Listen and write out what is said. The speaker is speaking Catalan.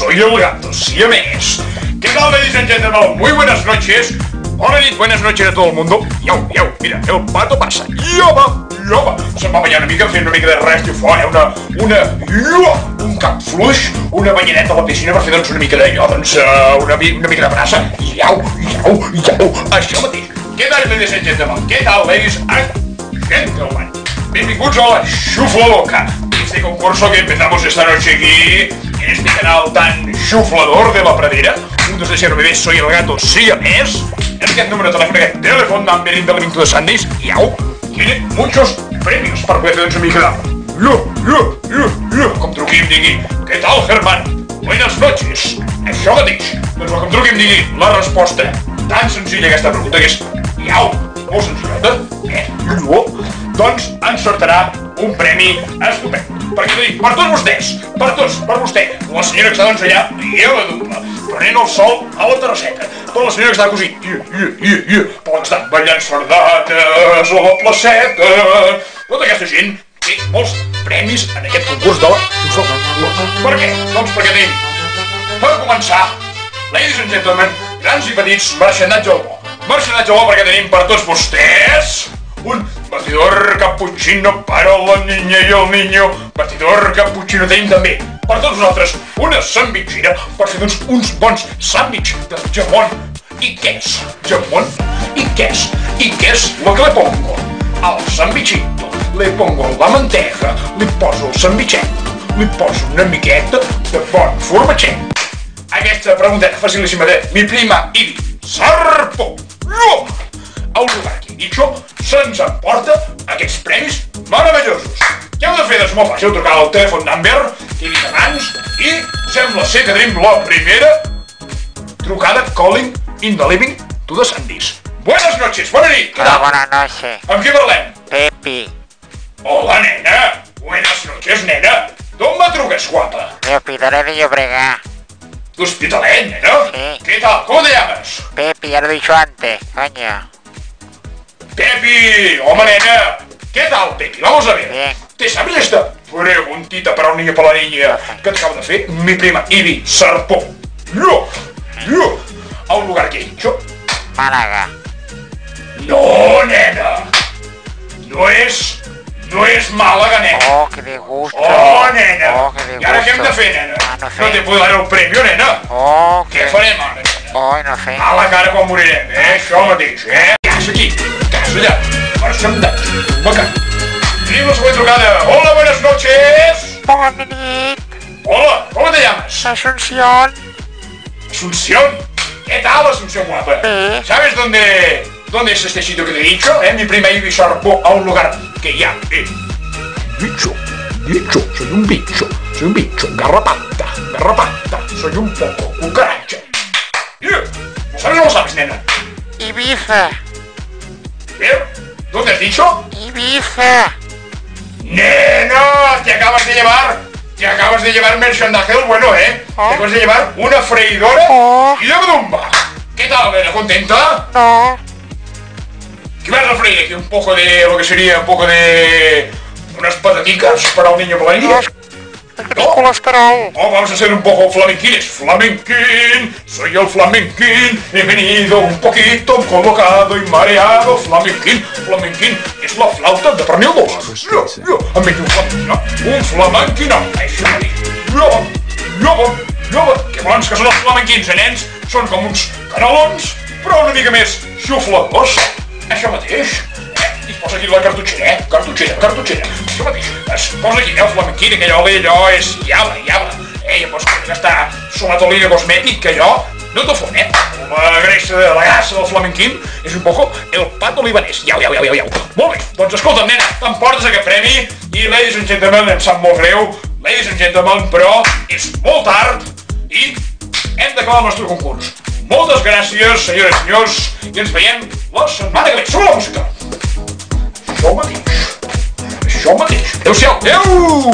soy el gato siamés. ¿Qué tal, ladies and gentlemen? Muy buenas noches. Bona nit, buenas noches a todo el mundo. Iau, mira, el pato passa. Iova. Se'n va banyar una mica, fent una mica de res de fora, un cap fluix, una banyadeta a la piscina per fer, doncs, una mica d'allò, doncs, una mica de brasa. Iau. Això mateix. Què tal, ladies and gentlemen? Què tal, ladies and gentlemen? Benvinguts a la Xufla Loca. Este concurso que empezamos esta noche aquí, en este canal tan xuflador de la pradera. Juntos de ser bebés, soy el gato siamés. En aquest número de telèfon, aquest telèfon number in the link to the Sundays, iau, tiene muchos premios per poder fer, doncs, una mica de... Com truqui i em digui, què tal, Germán? Buenas noches. Això mateix. Doncs com truqui i em digui la resposta tan senzilla a aquesta pregunta, que és, iau, molt senzillota, doncs encertarà un premi estupend. Perquè t'ho dic, per tots vostès, per vostè, la senyora que està, doncs, allà, i a la dupla, prenent el sol a la terrasseta, per la senyora que està cosint, per la que està ballant sardanes a la placeta, tota aquesta gent té molts premis en aquest concurs de la Xufla. Per què? Doncs perquè tenim, per començar, ladies and gentlemen, grans i petits, marxandatge al bo. Marxandatge al bo perquè tenim per tots vostès un batidor cappuccino para la niña i el niño. Batidor cappuccino tenim també per tots nosaltres una sandwichina per fer, doncs, uns bons sàndwich de jamón i queso. Jamón i queso. I què és lo que le pongo al sandwichito? Le pongo la manteca, li poso el sandwichet, li poso una miqueta de bon formatget. Aquesta pregunteta facilíssima de mi prima Ivi Sarpo. El lugar que he dicho se'ns emporta aquests premis meravellosos. Què heu de fer? Doncs molt fàcil, trucar al telèfon number que he dit abans i sembla ser que tenim la primera trucada calling in the living to the Sundays. Buenas noches, bona nit. Hola, buenas noches. Amb qui parlem? Pepi. Hola, nena. Buenas noches, nena. D'on me truques, guapa? De Hospitalet de Llobregat. D'Hospitalet, nena? Sí. ¿Qué tal? ¿Cómo te llamas? Pepi, ya lo he dicho antes, coño. Pepi, home, nena. ¿Qué tal, Pepi? Vamos a ver. Bien. ¿Te sabes esta preguntita para un niño para la niña que te acabo de hacer? Mi prima Ivi Sarpo. A un lugar que he dicho. Málaga. No, nena. No es Málaga, nena. Oh, qué disgusto. Oh, nena. Oh, qué disgusto. ¿Y ahora qué hem de fer, nena? Ah, no sé. No te puedo dar el premio, nena. Oh, Què farem ara, nena? Oh, no sé. A la cara quan morirem, Això mateix, Casa aquí, casa allà, marxandatge, vacant. Tenim la següent trucada. Hola, buenas noches. Bona nit. Hola, ¿cómo te llamas? Asunción. Asunción. ¿Qué tal, Asunción guapa? Sí. ¿Sabes dónde es este sitio que te he dicho? Mi prima Ivi Sarpo, a un lugar que ya... Bicho, soy un bicho, garrapata, soy un poco cucaracha. ¿Sabes o no sabes, nena? Ibiza. ¿Qué? ¿Dónde has dicho? Ibiza. Nena, te acabas de llevar merchandise del bueno, Te acabas de llevar una freidora y de brumba. ¿Qué tal, nena? ¿Contenta? No. ¿Qué vas a freír aquí? Un poco de lo que sería un poco de... unas pataticas para un niño por ahí. ¿No? Colesterol. Oh, vamos a ser un poco flamenquines. Flamenquín, soy el flamenquín. He venido un poquito colocado y mareado. Flamenquín és la flauta de pernil dolç. Em veig un flamenquín. Això que bons que són els flamenquins, nens? Són com uns canelons, però una mica més xufladors. Això mateix. I es posa aquí la cartutxera, cartutxera. Això mateix. Es posa aquí el flamenquín, aquell oli, allò és llava. I llavors quan gastar somatolina cosmètic, que allò no t'ho fon, La grassa del flamenquín és un poco el pato libanès. Iau. Molt bé, doncs escolta'm, nena, t'emportes aquest premi i, ladies and gentlemen, em sap molt greu, ladies and gentlemen, però és molt tard i hem d'acabar el nostre concurs. Moltes gràcies, senyores i senyors, i ens veiem la setmana que ve. Sobre la música! Això mateix. Adéu-siau. Adéu!